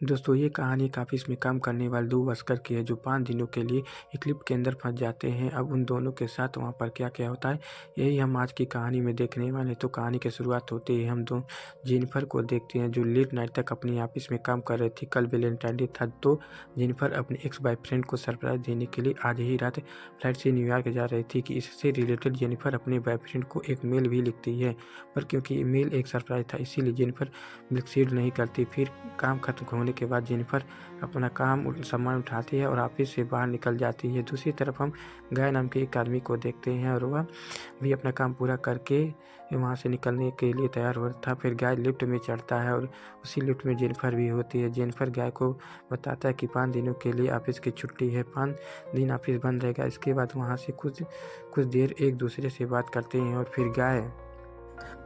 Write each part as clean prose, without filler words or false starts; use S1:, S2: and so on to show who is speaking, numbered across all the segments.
S1: दोस्तों ये कहानी एक ऑफिस में काम करने वाले दो वर्कर की है जो 5 दिनों के लिए एक लिफ्ट के अंदर फंस जाते हैं। अब उन दोनों के साथ वहाँ पर क्या क्या होता है यही हम आज की कहानी में देखने वाले हैं। तो कहानी की शुरुआत होते ही हम दो जेनिफर को देखते हैं जो लेट नाइट तक अपने ऑफिस में काम कर रही थी। कल वैलेंटाइन डे था तो जेनिफर अपने एक्स बॉयफ्रेंड को सरप्राइज देने के लिए आज ही रात फ्लाइट से न्यूयॉर्क जा रही थी कि इससे रिलेटेड जेनिफर अपने बॉयफ्रेंड को एक मेल भी लिखती है, पर क्योंकि मेल एक सरप्राइज था इसीलिए जेनिफर सक्सीड नहीं करती। फिर काम खत्म होने के बाद जेनिफर अपना सामान उठाती है और ऑफिस से बाहर निकल जाती है। दूसरी तरफ हम गाय नाम के एक आदमी को देखते हैं और वह भी अपना काम पूरा करके वहाँ से निकलने के लिए तैयार हो था। फिर गाय लिफ्ट में चढ़ता है और उसी लिफ्ट में जेनिफर भी होती है। जेनिफर गाय को बताता है कि 5 दिनों के लिए ऑफिस की छुट्टी है, 5 दिन ऑफिस बंद रहेगा। इसके बाद वहाँ से कुछ देर एक दूसरे से बात करते हैं और फिर गाय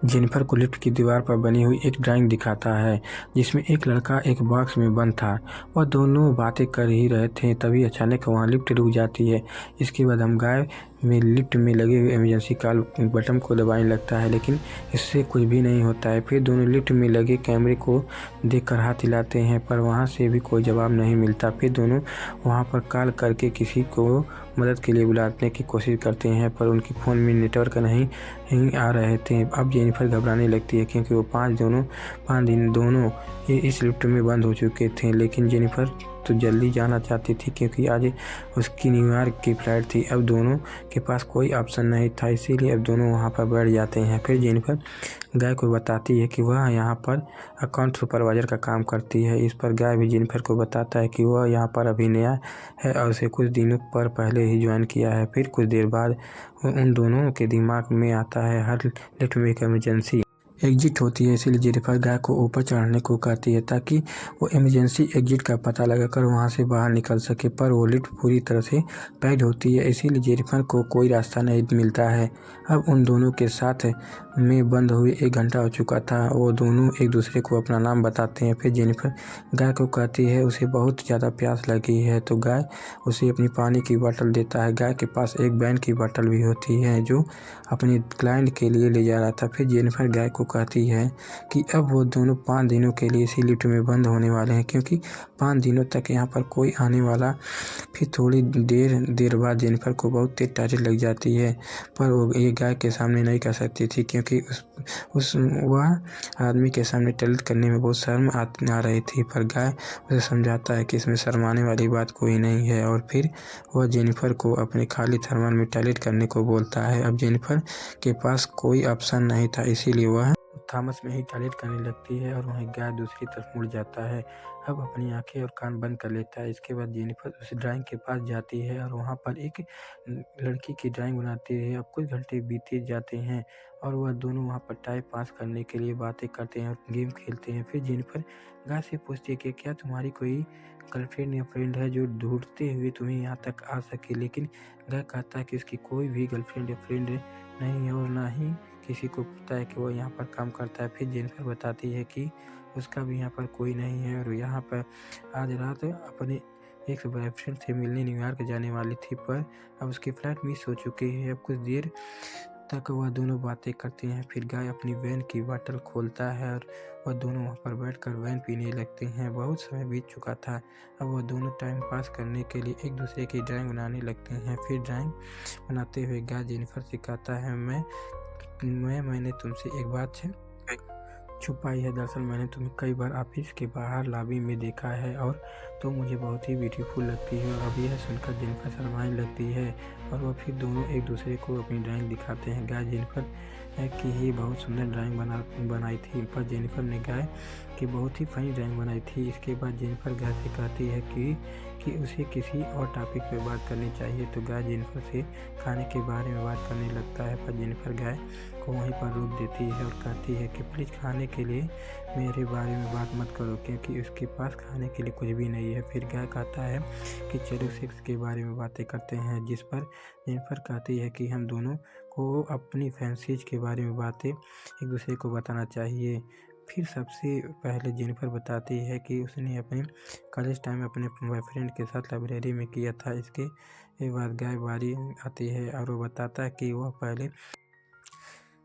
S1: जेनिफर को लिफ्ट की दीवार पर बनी हुई एक ड्राइंग दिखाता है जिसमें एक लड़का एक बॉक्स में बंद था। वह दोनों बातें कर ही रहे थे तभी अचानक वहाँ लिफ्ट रुक जाती है। इसके बाद हम गाय में लिफ्ट में लगे हुए इमरजेंसी कॉल बटन को दबाने लगता है, लेकिन इससे कुछ भी नहीं होता है। फिर दोनों लिफ्ट में लगे कैमरे को देखकर हाथ हिलाते हैं पर वहाँ से भी कोई जवाब नहीं मिलता। फिर दोनों वहाँ पर कॉल करके किसी को मदद के लिए बुलाने की कोशिश करते हैं पर उनके फ़ोन में नेटवर्क नहीं आ रहे थे। अब जेनिफर घबराने लगती है क्योंकि वो 5 दिन दोनों इस लिफ्ट में बंद हो चुके थे। लेकिन जेनिफर तो जल्दी जाना चाहती थी क्योंकि आज उसकी न्यूयॉर्क की फ्लाइट थी। अब दोनों के पास कोई ऑप्शन नहीं था इसीलिए अब दोनों वहाँ पर बैठ जाते हैं। फिर जेनिफर गाय को बताती है कि वह यहाँ पर अकाउंट सुपरवाइज़र का काम करती है। इस पर गाय भी जेनिफर को बताता है कि वह यहाँ पर अभी नया है और उसे कुछ दिनों पर पहले ही ज्वाइन किया है। फिर कुछ देर बाद उन दोनों के दिमाग में आता है हर लिफ्ट में एक इमरजेंसी एग्जिट होती है, इसीलिए जेनिफर गाय को ऊपर चढ़ने को कहती है ताकि वो इमरजेंसी एग्जिट का पता लगाकर वहाँ से बाहर निकल सके। पर वो लिफ्ट पूरी तरह से पैक्ड होती है इसीलिए जेनिफर को कोई रास्ता नहीं मिलता है। अब उन दोनों के साथ में बंद हुए 1 घंटा हो चुका था। वो दोनों एक दूसरे को अपना नाम बताते हैं। फिर जेनिफर गाय को कहती है उसे बहुत ज़्यादा प्यास लगी है तो गाय उसे अपनी पानी की बोतल देता है। गाय के पास एक वाइन की बोतल भी होती है जो अपने क्लाइंट के लिए ले जा रहा था। फिर जेनिफर गाय को कहती है कि अब वो दोनों 5 दिनों के लिए इसी लिफ्ट में बंद होने वाले हैं क्योंकि 5 दिनों तक यहाँ पर कोई आने वाला। फिर थोड़ी देर बाद जेनिफर को बहुत तेज टॉयलेट लग जाती है पर वो ये गाय के सामने नहीं कर सकती थी क्योंकि वह आदमी के सामने टॉयलेट करने में बहुत शर्म आ रही थी। पर गाय उसे समझाता है कि इसमें शर्माने वाली बात कोई नहीं है और फिर वह जेनिफर को अपने खाली थर्मल में टॉयलेट करने को बोलता है। अब जेनिफर के पास कोई ऑप्शन नहीं था इसीलिए वह थॉमस में ही टॉयलेट करने लगती है और वहीं गाय दूसरी तरफ मुड़ जाता है। अब अपनी आंखें और कान बंद कर लेता है। इसके बाद जेनिफर उस ड्राइंग के पास जाती है और वहाँ पर एक लड़की की ड्राइंग बनाती है। अब कुछ घंटे बीते जाते हैं और वह दोनों वहाँ पर टाइम पास करने के लिए बातें करते हैं और गेम खेलते हैं। फिर जेनिफर गाय से पूछती है कि क्या तुम्हारी कोई गर्लफ्रेंड या फ्रेंड है जो ढूंढते हुए तुम्हें यहाँ तक आ सके, लेकिन गाय कहता है कि उसकी कोई भी गर्लफ्रेंड या फ्रेंड नहीं है और ना ही किसी को पता है कि वो यहाँ पर काम करता है। फिर जेनिफर बताती है कि उसका भी यहाँ पर कोई नहीं है और यहाँ पर आज रात अपने एक बॉयफ्रेंड से मिलने न्यूयॉर्क जाने वाली थी पर अब उसकी फ्लाइट मिस हो चुकी है। अब कुछ देर तक वह दोनों बातें करते हैं। फिर गाय अपनी वैन की बोतल खोलता है और वह दोनों वहाँ पर बैठकर वैन पीने लगते हैं। बहुत समय बीत चुका था। अब वह दोनों टाइम पास करने के लिए एक दूसरे की ड्राइंग बनाने लगते हैं। फिर ड्राइंग बनाते हुए गाय जेनिफर से कहता है मैंने तुमसे एक बात छुपाई है। दरअसल मैंने तुम्हें कई बार ऑफिस के बाहर लॉबी में देखा है और तुम मुझे बहुत ही ब्यूटीफुल लगती है। और अब यह सुनकर जेनिफर शर्माने लगती है और वह फिर दोनों एक दूसरे को अपनी ड्राइंग दिखाते हैं। गाय जेनिफर की ही बहुत सुंदर ड्राइंग बनाई थी पर जेनिफर ने गाय की बहुत ही फनी ड्राइंग बनाई थी। इसके बाद जेनिफर गाय से कहती है कि उसे किसी और टॉपिक पे बात करनी चाहिए तो गाय जेनिफर से खाने के बारे में बात करने लगता है पर जेनिफर गाय को वहीं पर रोक देती है और कहती है कि प्लीज़ खाने के लिए मेरे बारे में बात मत करो क्योंकि उसके पास खाने के लिए कुछ भी नहीं है। फिर गाय कहता है कि चलो सेक्स के बारे में बातें करते हैं, जिस पर जेनिफर कहती है कि हम दोनों को अपनी फैंसीज के बारे में बातें एक दूसरे को बताना चाहिए। फिर सबसे पहले जेनिफर बताती है कि उसने अपने कॉलेज टाइम अपने बॉयफ्रेंड के साथ लाइब्रेरी में किया था। इसके बाद गाय बारी आती है और वो बताता है कि वह पहले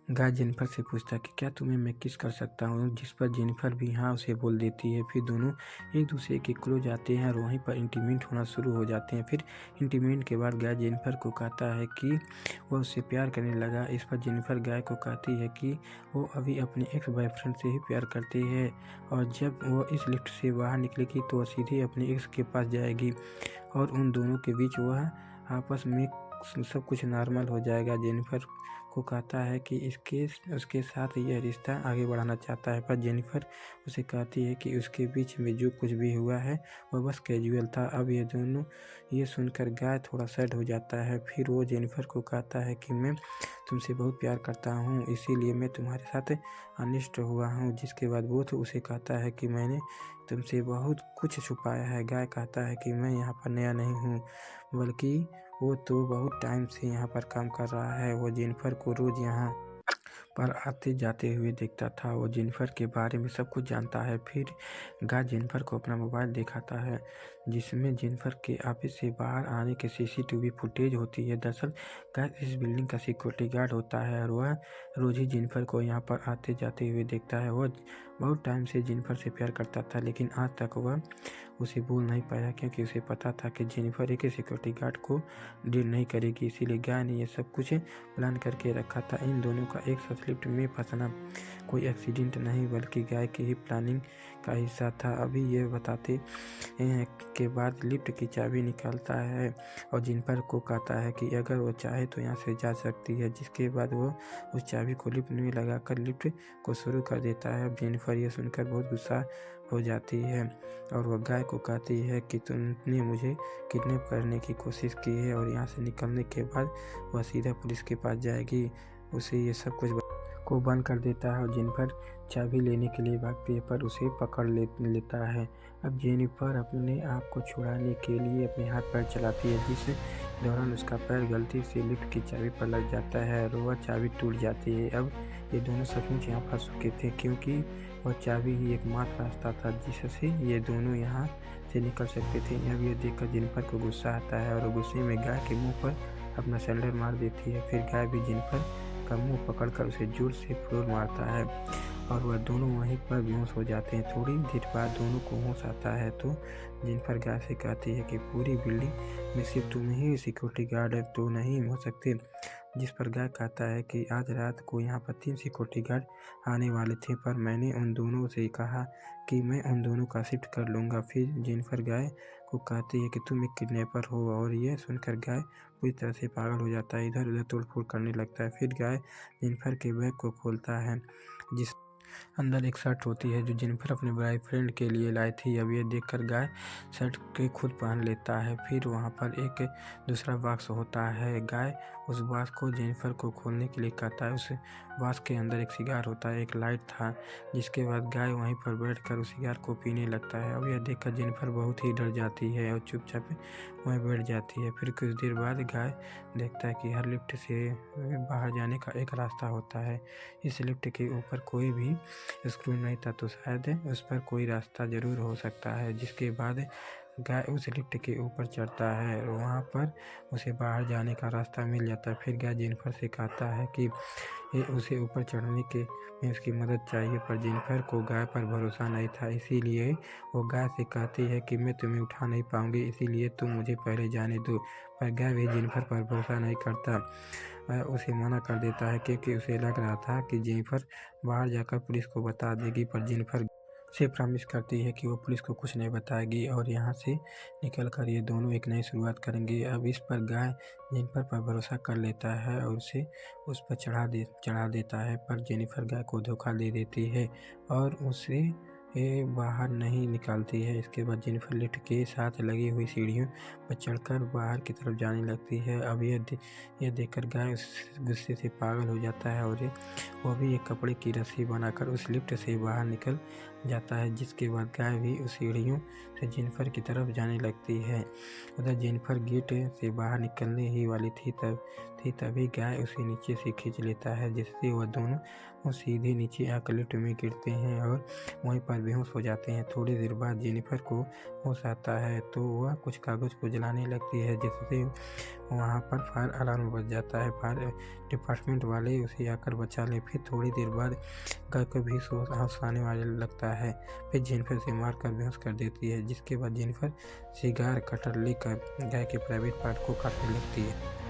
S1: गाय जेनिफर से पूछता है कि क्या तुम्हें मैं किस कर सकता हूँ, जिस पर जेनिफर भी हाँ उसे बोल देती है। फिर दोनों एक दूसरे के क्लोज आते हैं और वहीं पर इंटीमेट होना शुरू हो जाते हैं। फिर इंटीमेट के बाद गाय जेनिफर को कहता है कि वह उससे प्यार करने लगा। इस पर जेनिफर गाय को कहती है कि वो अभी अपने एक्स बॉयफ्रेंड से ही प्यार करती है और जब वो इस लिफ्ट से बाहर निकलेगी तो वह सीधे अपने एक्स के पास जाएगी और उन दोनों के बीच वह आपस में सब कुछ नॉर्मल हो जाएगा। जेनिफर को कहता है कि उसके साथ यह रिश्ता आगे बढ़ाना चाहता है, पर जेनिफर उसे कहती है कि उसके बीच में जो कुछ भी हुआ है वह बस कैजुअल था। अब ये दोनों ये सुनकर गाय थोड़ा सैड हो जाता है। फिर वो जेनिफर को कहता है कि मैं तुमसे बहुत प्यार करता हूँ, इसीलिए मैं तुम्हारे साथ अनिष्ट हुआ हूँ। जिसके बाद वो तो उसे कहता है कि मैंने तुमसे बहुत कुछ छुपाया है। गाय कहता है कि मैं यहाँ पर नया नहीं हूँ, बल्कि वो तो बहुत टाइम से यहाँ पर काम कर रहा है। वो जेनिफर को रोज़ यहाँ पर आते जाते हुए देखता था। वो जेनिफर के बारे में सब कुछ जानता है। फिर गाय जेनिफर को अपना मोबाइल दिखाता है जिसमें जेनिफर के ऑफिस से बाहर आने की सीसीटीवी फुटेज होती है। दरअसल गाय इस बिल्डिंग का सिक्योरिटी गार्ड होता है और वह रोज ही जेनिफर को यहाँ पर आते जाते हुए देखता है। वह बहुत टाइम से जेनिफर से प्यार करता था, लेकिन आज तक वह उसे भूल नहीं पाया क्योंकि उसे पता था कि जेनिफर एक सिक्योरिटी गार्ड को डील नहीं करेगी। इसीलिए गाय ने यह सब कुछ प्लान करके रखा था। इन दोनों का एक साथ लिफ्ट में फंसना कोई एक्सीडेंट नहीं बल्कि गाय की ही प्लानिंग का हिस्सा था। अभी ये बताते के बाद लिफ्ट की चाबी निकालता है और जेनिफर को कहता है कि अगर वो चाहे तो यहाँ से जा सकती है। जिसके बाद वो उस चाबी को लिफ्ट में लगाकर लिफ्ट को शुरू कर देता है। अब जेनिफर ये सुनकर बहुत गुस्सा हो जाती है और वह गाय को कहती है कि तुमने मुझे किडनैप करने की कोशिश की है और यहाँ से निकलने के बाद वह सीधा पुलिस के पास जाएगी। उसे ये सब कुछ को बंद कर देता है और जेनिफर चाबी लेने के लिए भागती है पर उसे पकड़ लेता है। अब जेनिफर अपने आप को छुड़ाने के लिए अपने हाथ पैर चलाती है, जिस दौरान उसका पैर गलती से लिफ्ट की चाबी पर लग जाता है और वह चाबी टूट जाती है। अब ये दोनों सचमुच यहाँ फंस चुके थे क्योंकि वह चाबी ही एकमात्र रास्ता था जिससे ये दोनों यहाँ से निकल सकते थे। अब ये देखकर जेनिफर को गुस्सा आता है और गुस्से में गाय के मुँह पर अपना सैंडल मार देती है। फिर गाय भी जेनिफर का मुंह पकड़कर उसे जोर से फ्लोर मारता है और वह दोनों वहीं पर बेहोश हो जाते हैं। थोड़ी देर बाद दोनों को होश आता है तो जेनिफर गाय से कहती है कि पूरी बिल्डिंग में सिर्फ तुम ही सिक्योरिटी गार्ड तो नहीं हो सकते। जिस पर गाय कहता है कि आज रात को यहाँ पर 3 सिक्योरिटी गार्ड आने वाले थे पर मैंने उन दोनों से कहा कि मैं उन दोनों का शिफ्ट कर लूँगा। फिर जेनिफर गाय को कहती है कि तुम एक किडनैपर हो और यह सुनकर गाय पूरी तरह से पागल हो जाता है, इधर उधर तोड़-फोड़ करने लगता है। फिर गाय जेनिफर के बैग को खोलता है जिस अंदर एक शर्ट होती है जो जेनिफर अपने बॉयफ्रेंड के लिए लाई थी। अब ये देखकर गाय शर्ट के खुद पहन लेता है। फिर वहाँ पर एक दूसरा बॉक्स होता है। गाय उस बॉक्स को जेनिफर को खोलने के लिए कहता है। उस बॉक्स के अंदर एक सिगार होता है, एक लाइट था। जिसके बाद गाय वहीं पर बैठकर उस सिगार को पीने लगता है। अब यह देखकर जेनिफर बहुत ही डर जाती है और चुपचाप वहीं बैठ जाती है। फिर कुछ देर बाद गाय देखता है कि हर लिफ्ट से बाहर जाने का एक रास्ता होता है। इस लिफ्ट के ऊपर कोई भी स्क्रू नहीं था तो शायद उस पर कोई रास्ता ज़रूर हो सकता है। जिसके बाद गाय उस लिफ्ट के ऊपर चढ़ता है और वहाँ पर उसे बाहर जाने का रास्ता मिल जाता है। फिर गाय जेनिफर से कहता है कि उसे ऊपर चढ़ने के में उसकी मदद चाहिए, पर जेनिफर को गाय पर भरोसा नहीं था। इसीलिए वो गाय से कहती है कि मैं तुम्हें उठा नहीं पाऊँगी, इसीलिए तुम मुझे पहले जाने दो। पर गाय भी जेनिफर पर भरोसा नहीं करता, उसे मना कर देता है क्योंकि उसे लग रहा था कि जेनिफर बाहर जाकर पुलिस को बता देगी। पर जेनिफर से प्रॉमिस करती है कि वो पुलिस को कुछ नहीं बताएगी और यहाँ से निकलकर ये दोनों एक नई शुरुआत करेंगे। अब इस पर गाय जेनिफर पर भरोसा कर लेता है और उसे उस पर चढ़ा देता है, पर जेनिफर गाय को धोखा दे देती है और उसे बाहर नहीं निकालती है। इसके बाद जेनिफर लिफ्ट के साथ लगी हुई सीढ़ियों पर चढ़कर बाहर की तरफ जाने लगती है। अब यह देखकर गाय उस गुस्से से पागल हो जाता है और वो भी एक कपड़े की रस्सी बनाकर उस लिफ्ट से बाहर निकल जाता है। जिसके बाद गाय भी उस सीढ़ियों से जेनिफर की तरफ जाने लगती है। उधर जेनिफर गेट से बाहर निकलने ही वाली थी तभी गाय उसे नीचे से खींच लेता है, जिससे वह दोनों सीधे नीचे आकर लिफ्ट में गिरते हैं और वहीं पर बेहोश हो जाते हैं। थोड़ी देर बाद जेनिफर को होश आता है तो वह कुछ कागज को जलाने लगती है, जिससे वहाँ पर फायर अलार्म बज जाता है। फायर डिपार्टमेंट वाले उसे आकर बचा ले। फिर थोड़ी देर बाद गाय को भी होश आने वाले लगता है। फिर जेनिफर से मारकर बेहोश कर देती है, जिसके बाद जेनिफर सिगार कटर लेकर गाय के प्राइवेट पार्ट को काटने लगती है।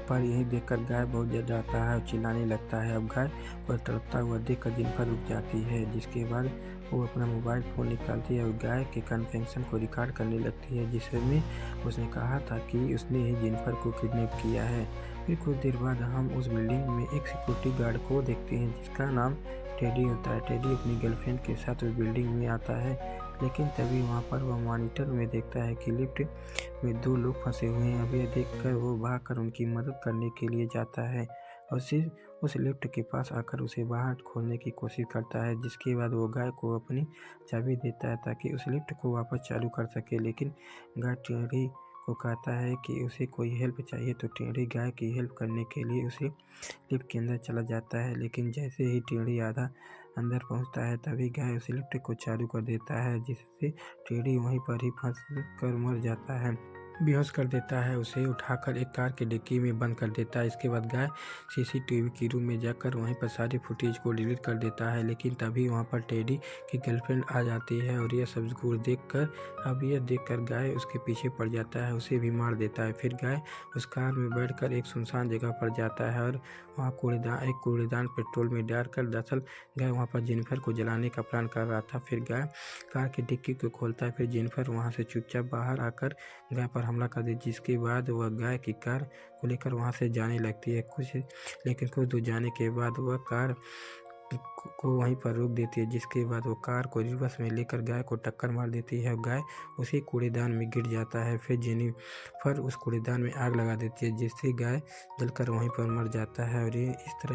S1: पर यही देखकर गाय बहुत ज़्यादा आता है और चिल्लाने लगता है। अब गाय को तड़पता हुआ देखकर जेनिफर रुक जाती है, जिसके बाद वो अपना मोबाइल फ़ोन निकालती है और गाय के कन्फेशन को रिकॉर्ड करने लगती है, जिसमें उसने कहा था कि उसने ही जेनिफर को किडनैप किया है। फिर कुछ देर बाद हम उस बिल्डिंग में एक सिक्योरिटी गार्ड को देखते हैं, जिसका नाम टेडी होता है। टेडी अपनी गर्लफ्रेंड के साथ उस बिल्डिंग में आता है, लेकिन तभी वहाँ पर वह मॉनिटर में देखता है कि लिफ्ट में 2 लोग फंसे हुए हैं। अब यह देखकर वो भागकर उनकी मदद करने के लिए जाता है और सिर्फ उस लिफ्ट के पास आकर उसे बाहर खोलने की कोशिश करता है, जिसके बाद वो गाय को अपनी चाबी देता है ताकि उस लिफ्ट को वापस चालू कर सके। लेकिन गाय टेढ़ी को कहता है कि उसे कोई हेल्प चाहिए, तो टेढ़ी गाय की हेल्प करने के लिए उसे लिफ्ट के अंदर चला जाता है। लेकिन जैसे ही टेढ़ी आधा अंदर पहुंचता है, तभी गाय उस लिफ्ट को चालू कर देता है, जिससे टेढ़ी वहीं पर ही फंस कर मर जाता है। बेहोश कर देता है। उसे उठाकर एक कार की डिक्की में बंद कर देता है। इसके बाद गाय सीसीटीवी के रूम में जाकर वहीं पर सारी फुटेज को डिलीट कर देता है। लेकिन तभी वहाँ पर टेडी की गर्लफ्रेंड आ जाती है और यह सब देखकर गाय उसके पीछे पड़ जाता है, उसे भी मार देता है। फिर गाय उस कार में बैठकर एक सुनसान जगह पर जाता है और वहाँ एक कूड़ेदान पेट्रोल में डालकर, दरअसल गाय वहाँ पर जेनिफर को जलाने का प्लान कर रहा था। फिर गाय कार की डिक्की को खोलता है। फिर जेनिफर वहाँ से चुपचाप बाहर आकर गाय पर हमला कर दी, जिसके बाद वह गाय की कार को लेकर वहां से जाने लगती है। लेकिन कुछ दूर जाने के बाद वह कार को वहीं पर रोक देती है, जिसके बाद वो कार को रिवर्स में लेकर गाय को टक्कर मार देती है। गाय उसी कूड़ेदान में गिर जाता है। फिर जेनिफर उस कूड़ेदान में आग लगा देती है, जिससे गाय जलकर वहीं पर मर जाता है। और ये इस तरह